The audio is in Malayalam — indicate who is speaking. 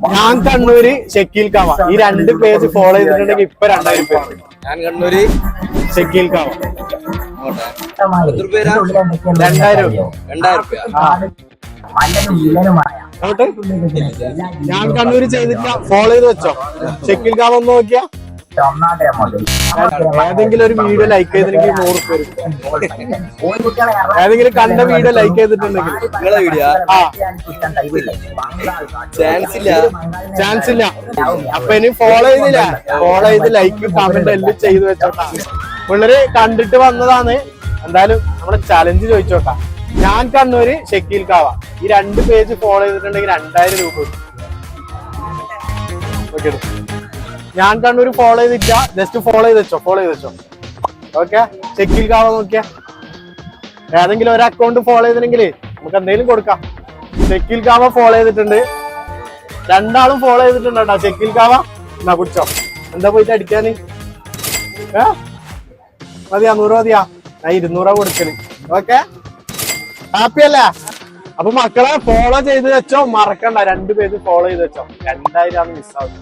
Speaker 1: ഞാൻ കണ്ണൂര് ഷക്കീൽ കാവ ഈ 2 പേജ് ഫോളോ ചെയ്തിട്ടുണ്ടെങ്കിൽ ഇപ്പൊ 2000 രൂപ.
Speaker 2: ഞാൻ കണ്ണൂര്
Speaker 1: ഷക്കീൽ കാവ
Speaker 2: 2000 രൂപ.
Speaker 1: 2000. ഞാൻ കണ്ണൂര് ചെയ്തിട്ടില്ല, ഫോളോ ചെയ്ത് വെച്ചോ. ഷക്കീൽ കാവ ഒന്ന് നോക്കിയാ ഏതെങ്കിലും ഒരു വീഡിയോ ലൈക്ക് ചെയ്തിട്ടുണ്ടെങ്കിൽ 100 രൂപ. ഏതെങ്കിലും കണ്ട വീഡിയോ ലൈക്ക് ചെയ്തിട്ടുണ്ടെങ്കിൽ
Speaker 2: നിങ്ങളെ വീഡിയോ
Speaker 1: ചാൻസ് ഇല്ല. അപ്പൊ ഇനി ഫോളോ ചെയ്തില്ല, ഫോളോ ചെയ്ത് ലൈക്ക് കമന്റ് എല്ലാം ചെയ്ത് വെച്ചോട്ടാ. പിള്ളേര് കണ്ടിട്ട് വന്നതാണ്. എന്തായാലും നമ്മളെ ചലഞ്ച് ചോദിച്ചോട്ടാ. ഞാൻ കണ്ണൂര് ഷക്കീൽ കാവ ഈ 2 പേജ് ഫോളോ ചെയ്തിട്ടുണ്ടെങ്കിൽ 2000 രൂപ. ഓക്കെ, ഞാൻ കണ്ണൂര് ഫോളോ ചെയ്തില്ല, ജസ്റ്റ് ഫോളോ ചെയ്ത് വെച്ചോ, ഫോളോ ചെയ്ത് വെച്ചോ. ഓക്കെ, ഷക്കീൽ കാവ നോക്കിയാ ഏതെങ്കിലും ഒരു അക്കൗണ്ട് ഫോളോ ചെയ്തിട്ടുണ്ടെങ്കിൽ നമുക്ക് എന്തെങ്കിലും കൊടുക്കാം. ഷക്കീൽ കാവ ഫോളോ ചെയ്തിട്ടുണ്ട്, 2 ഫോളോ ചെയ്തിട്ടുണ്ട് കേട്ടോ. ഷക്കീൽ കാവ എന്നാ കുടിച്ചോ. എന്താ പോയിട്ട് അടിക്കാന്? മതിയാ? 100 മതിയാ? ഞാൻ 200 കൊടുക്കല്. ഓക്കെ, ഹാപ്പി അല്ലേ? അപ്പൊ മക്കളെ ഫോളോ ചെയ്ത് വെച്ചോ, മറക്കണ്ട. 2 പേജ് ഫോളോ ചെയ്ത് വെച്ചോ. 2000 മിസ്സാവും.